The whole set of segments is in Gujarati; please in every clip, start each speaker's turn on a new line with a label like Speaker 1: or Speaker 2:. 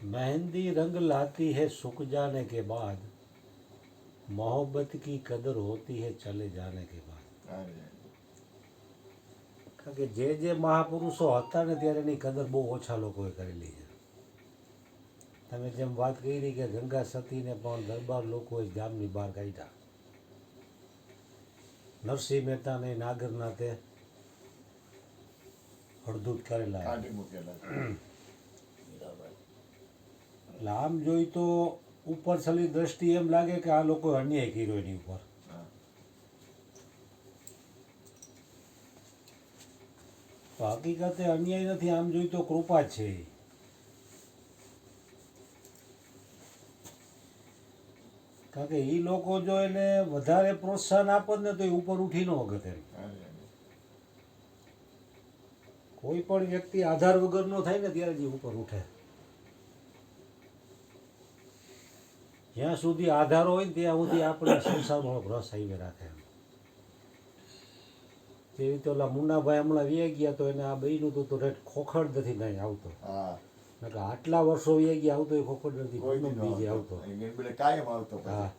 Speaker 1: मेहंदी रंग लाती है सूख जाने के बाद, मोहब्बत की कदर होती है चले जाने के बाद. કારણ કે જે મહાપુરુષો હતા ને ત્યારે એની કદર બહુ ઓછા લોકોએ કરેલી છે. તમે જેમ વાત કરી કે ગંગા સતીને પણ દરબાર લોકોએ ગામની બહાર કાઢ્યા. નરસિંહ મહેતાને નાગરનાથે હળદૂત કરેલા. એટલે આમ જોઈ તો ઉપર છેલ્લી દ્રષ્ટિ એમ લાગે કે આ લોકોએ અન્યાય કર્યો એની ઉપર. તો હકીકતે અન્યાય નથી, આમ જોઈ તો કૃપા જ છે. કારણ કે એ લોકો જો એને વધારે પ્રોત્સાહન આપે ને તો એ ઉપર ઉઠી ન વખત એમ. કોઈ પણ વ્યક્તિ આધાર વગરનો થાય ને ત્યારે જ ઉપર ઉઠે. જ્યાં સુધી આધાર હોય ને ત્યાં સુધી આપણે સંસારનો રસ આવી રાખે. જેવી રીતે ઓલા મુન્નાભાઈ હમણાં વી ગયા તો એને આ બહેનું તો રેટ ખોખડ નથી નહીં આવતો. એટલે આટલા વર્ષો વી ગયા આવતો એ ખોખડ નથી, બીજે આવતો. હા,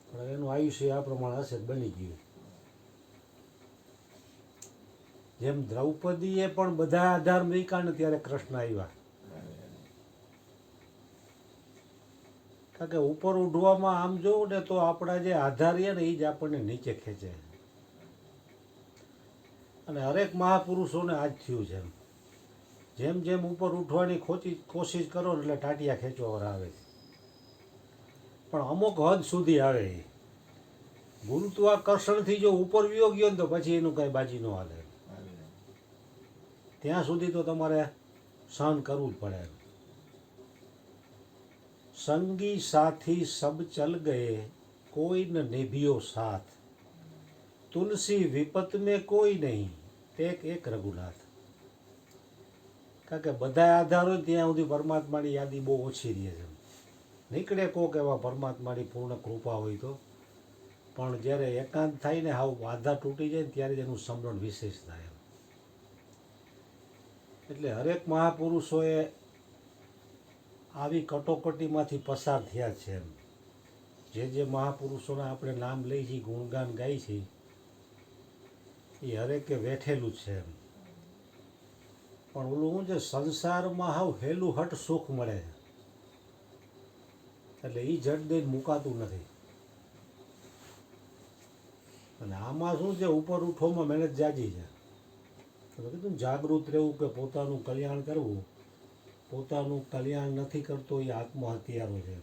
Speaker 1: પણ એનું આયુષ્ય આ પ્રમાણે હશે બની ગયું. જેમ દ્રૌપદીએ પણ બધા આધાર મૂક્યા ને ત્યારે કૃષ્ણ આવ્યા. કારણ કે ઉપર ઉઠવામાં આમ જોવું ને તો આપણા જે આધારીએ ને એ જ આપણને નીચે ખેંચે. અને હરેક મહાપુરુષોને આ જ થયું છે. જેમ જેમ ઉપર ઉઠવાની કોશિશ કરો ને એટલે ટાટિયા ખેંચવાવાળા આવે છે. પણ અમુક હદ સુધી આવે. ગુરુત્વાકર્ષણથી જો ઉપર વિયો ગયો ને તો પછી એનું કાંઈ બાજી ન હાલે. ત્યાં સુધી તો તમારે સહન કરવું જ પડે. સંગી સાથી સબ ચલ ગયે, કોઈ ન નિભ્યો સાથ, તુલસી વિપત મેં કોઈ નહીં, એક એક રઘુનાથ. કારણ કે બધા આધાર હોય ત્યાં સુધી પરમાત્માની યાદી બહુ ઓછી રહે છે. નીકળે કોક એવા પરમાત્માની પૂર્ણ કૃપા હોય તો, પણ જ્યારે એકાંત થાય ને હાવ આધાર તૂટી જાય ને ત્યારે જ એનું સ્મરણ વિશેષ થાય. એટલે હરેક મહાપુરુષોએ આવી કટોકટીમાંથી પસાર થયા છે. જે મહાપુરુષોના આપણે નામ લઈ છીએ, ગુણગાન ગાઈ છીએ, એ હરેકે વેઠેલું છે. પણ ઓલું શું છે, સંસારમાં હાવ હેલું હટ સુખ મળે છે. એટલે એ જડ દઈને મુકાતું નથી. અને આમાં શું છે, ઉપર ઉઠવામાં મહેનત જાજી છે. તો કીધું જાગૃત રહેવું કે પોતાનું કલ્યાણ કરવું. પોતાનું કલ્યાણ નથી કરતો એ આત્મહત્યારો છે.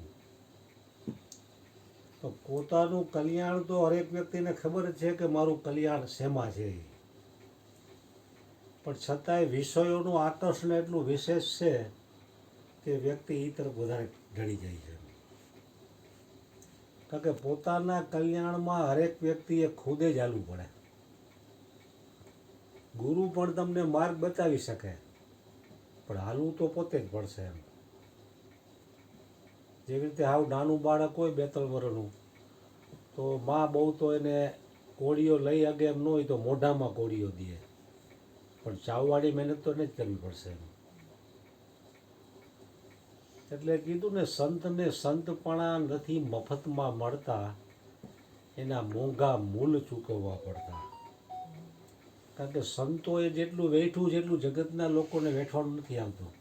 Speaker 1: તો પોતાનું કલ્યાણ તો હરેક વ્યક્તિને ખબર જ છે કે મારું કલ્યાણ શેમાં છે. પણ છતાંય વિષયોનું આકર્ષણ એટલું વિશેષ છે કે વ્યક્તિ એ તરફ વધારે ઢળી જાય છે. કારણ કે પોતાના કલ્યાણમાં હરેક વ્યક્તિએ ખુદે જ હાલવું પડે. ગુરુ પણ તમને માર્ગ બતાવી શકે, પણ હાલવું તો પોતે જ પડશે. એમ જેવી રીતે હાવ નાનું બાળક હોય 2-3 વર્ષનું, તો માં બહુ તો એને કોળીઓ લઈ અગે એમ ન હોય તો મોઢામાં કોળીઓ દે, પણ ચાવવાળી મહેનત તો એને જ કરવી પડશે. એટલે કીધું ને, સંતને સંતપણા નથી મફતમાં મળતા, એના મોંઘા મૂલ ચૂકવવા પડતા. કારણ કે સંતોએ જેટલું વેઠવું છે એટલું જગતના લોકોને વેઠવાનું નથી આવતું.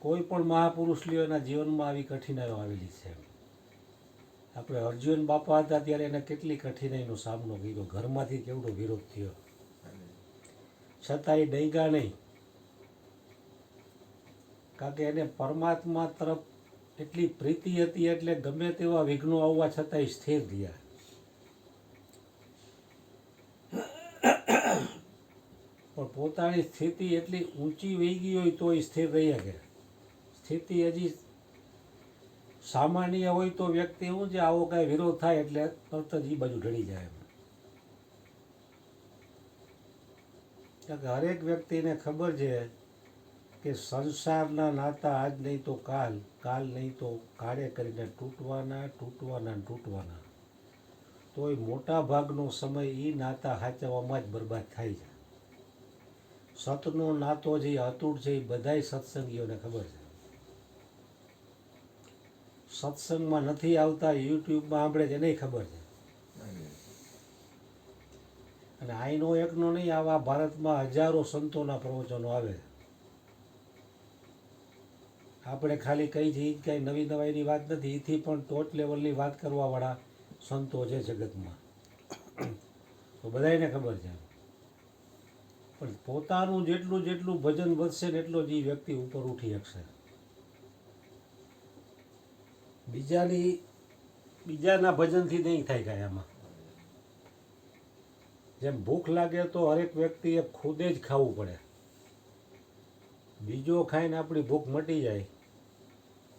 Speaker 1: કોઈ પણ મહાપુરુષ લ્યો એના જીવનમાં આવી કઠિનાઈઓ આવેલી છે. આપણે અર્જુન બાપા હતા ત્યારે એને કેટલી કઠિનાઈનો સામનો કર્યો, ઘરમાંથી કેવડો વિરોધ થયો, છતાં એ ડૈગા નહીં. કારણ કે એને પરમાત્મા તરફ એટલી પ્રીતિ હતી, એટલે ગમે તેવા વિઘ્નો આવવા છતાં એ સ્થિર રહ્યા. પણ પોતાની સ્થિતિ એટલી ઊંચી વહી ગઈ હોય તો એ સ્થિર રહી શકે. સ્થિતિ હજી સામાન્ય હોય તો વ્યક્તિ શું છે, આવો કાંઈ વિરોધ થાય એટલે તરત જ એ બાજુ ઢળી જાય. કારણ કે હરેક વ્યક્તિને ખબર છે કે સંસારના નાતા આજ નહીં તો કાલ, કાલ નહીં તો કાળે કરીને તૂટવાના, તૂટવાના, તૂટવાના. તોય મોટા ભાગનો સમય એ નાતા સાચવવામાં જ બરબાદ થાય છે. સતનો નાતો જે અતૂટ છે એ બધાય સત્સંગીઓને ખબર છે. સત્સંગમાં નથી આવતા, યુટ્યુબમાં સાંભળે છે એને ખબર છે. અને આઈનો એકનો નહીં, આવા ભારતમાં હજારો સંતોના પ્રવચનો આવે. આપણે ખાલી કઈ છે એ જ કાંઈ નવી નવાઈની વાત નથી. એથી પણ ટોચ લેવલની વાત કરવાવાળા સંતો છે જગતમાં, તો બધાને ખબર છે. પણ પોતાનું જેટલું જેટલું ભજન વધશે ને એટલો જ એ વ્યક્તિ ઉપર ઉઠી શકશે. બીજાના ભજનથી નહીં થાય કાંઈ આમાં. જેમ ભૂખ લાગે તો હરેક વ્યક્તિએ ખુદે જ ખાવું પડે. બીજો ખાઈને આપણી ભૂખ મટી જાય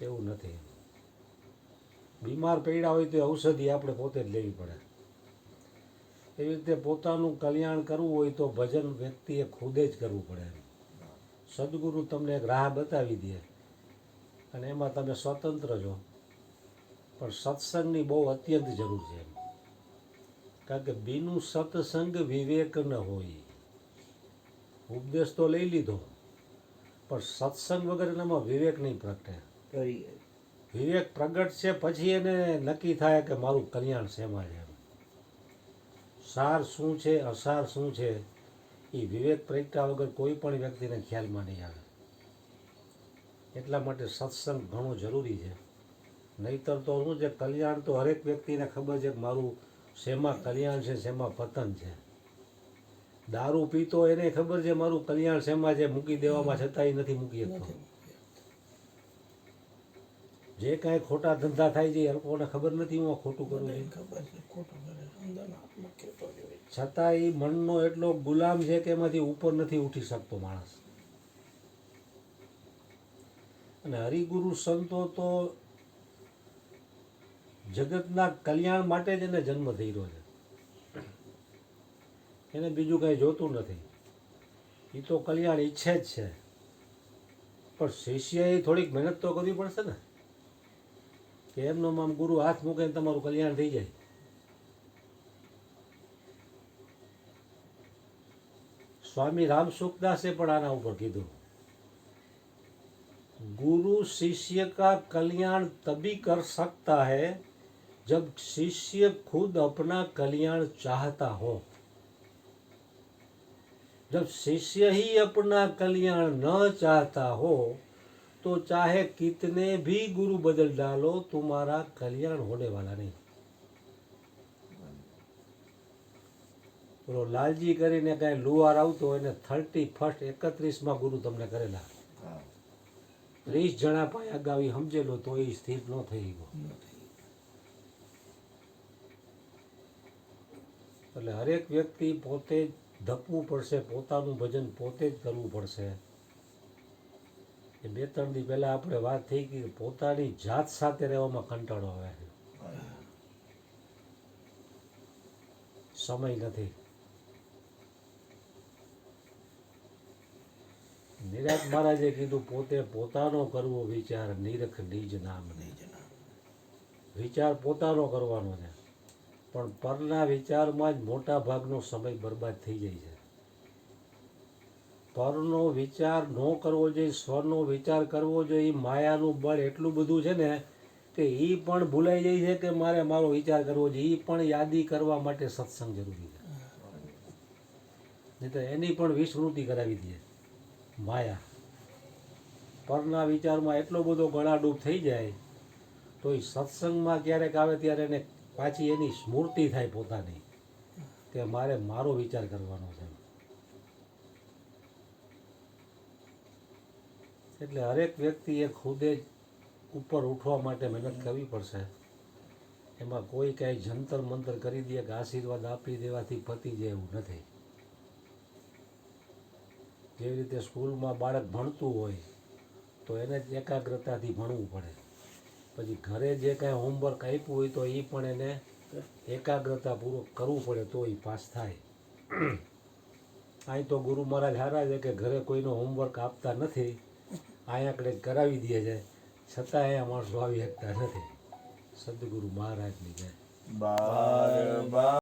Speaker 1: એવું નથી. બીમાર પડ્યા હોય તો ઔષધિ આપણે પોતે જ લેવી પડે. એવી રીતે પોતાનું કલ્યાણ કરવું હોય તો ભજન વ્યક્તિએ ખુદે જ કરવું પડે. સદગુરુ તમને એક રાહ બતાવી દે અને એમાં તમે સ્વતંત્ર છો. પણ સત્સંગની બહુ અત્યંત જરૂર છે. કારણ કે બીનું સત્સંગ વિવેક ન હોય. ઉપદેશ તો લઈ લીધો પણ સત્સંગ વગર એનામાં વિવેક નહીં પ્રગટે. વિવેક પ્રગટ છે પછી એને નક્કી થાય કે મારું કલ્યાણ શેમાં છે. સાર શું છે, અસાર શું છે, એ વિવેક પ્રગટ્યા વગર કોઈ પણ વ્યક્તિને ખ્યાલમાં નહીં આવે. એટલા માટે સત્સંગ ઘણો જરૂરી છે. નહીતર તો શું છે, કલ્યાણ તો હરેક વ્યક્તિને ખબર છે કે મારું શેમાં કલ્યાણ છે, શેમાં પતન છે. દારૂ પીતો એને ખબર છે મારું કલ્યાણ શેમાં છે, મૂકી દેવામાં છતાંય નથી મૂકી શકતો. જે કાંઈ ખોટા ધંધા થાય છે એ લોકોને ખબર નથી હું ખોટું કરું છું, છતાં એ મનનો એટલો ગુલામ છે કે એમાંથી ઉપર નથી ઉઠી શકતો માણસ. અને હરિગુરુ સંતો તો જગતના કલ્યાણ માટે જ એને જન્મ થઈ રહ્યો છે. એને બીજું કાંઈ જોતું નથી. એ તો કલ્યાણ ઈચ્છે જ છે. પણ શિષ્યએ થોડીક મહેનત તો કરવી પડશે ને, કે એમનો આમ ગુરુ હાથ મૂકે તમારું કલ્યાણ થઈ જાય. સ્વામી રામસુખદાસે પણ આના ઉપર કીધું, गुरु शिष्य का कल्याण तभी कर सकता है जब शिष्य खुद अपना कल्याण चाहता हो. जब शिष्य ही अपना कल्याण न चाहता हो तो चाहे कितने भी गुरु बदल डालो तुम्हारा कल्याण होने वाला नहीं. બોલો લાલજી કરીને કાંઈ લુવાર આવતો એને 31 31માં ગુરુ તમને કરેલા, 30 જણા પાસે અગાવી સમજેલો તો એ સ્થિર ન થઈ ગયો. એટલે હરેક વ્યક્તિ પોતે જ ધપવું પડશે, પોતાનું ભજન પોતે જ કરવું પડશે. એ 2-3 દી પહેલાં આપણે વાત થઈ કે પોતાની જાત સાથે રહેવામાં કંટાળો આવે છે, સમય નથી. નિરાજ મહારાજે કીધું પોતે પોતાનો કરવો વિચાર, નિરખ નિજ નામ. વિચાર પોતાનો કરવાનો છે, પણ પરના વિચારમાં જ મોટા ભાગનો સમય બરબાદ થઈ જાય છે. પરનો વિચાર ન કરવો જોઈએ, સ્વનો વિચાર કરવો જોઈએ. માયાનું બળ એટલું બધું છે ને કે એ પણ ભૂલાઈ જાય છે કે મારે મારો વિચાર કરવો જોઈએ. એ પણ યાદી કરવા માટે સત્સંગ જરૂરી છે, નહીં તો એની પણ વિસ્મૃતિ કરાવી દે માયા. પરના વિચારમાં એટલો બધો ગળાડૂબ થઈ જાય તો એ સત્સંગમાં ક્યારેક આવે ત્યારે એને પાછી એની સ્મૃતિ થાય પોતાની કે મારે મારો વિચાર કરવાનો છે. એટલે હરેક વ્યક્તિએ ખુદે જ ઉપર ઉઠવા માટે મહેનત કરવી પડશે. એમાં કોઈ કાંઈ જંતર મંતર કરી દે કે આશીર્વાદ આપી દેવાથી પતી જાય એવું નથી. જેવી રીતે સ્કૂલમાં બાળક ભણતું હોય તો એને જ એકાગ્રતાથી ભણવું પડે. પછી ઘરે જે કાંઈ હોમવર્ક આપ્યું હોય તો એ પણ એને એકાગ્રતાપૂર્વક કરવું પડે તો એ પાસ થાય. અહીં તો ગુરુ મહારાજ સારા છે કે ઘરે કોઈનો હોમવર્ક આપતા નથી, અહીંયા આગળ કરાવી દે છે, છતાં અહીંયા માણસો આવી શકતા નથી. સદગુરુ મહારાજની જય.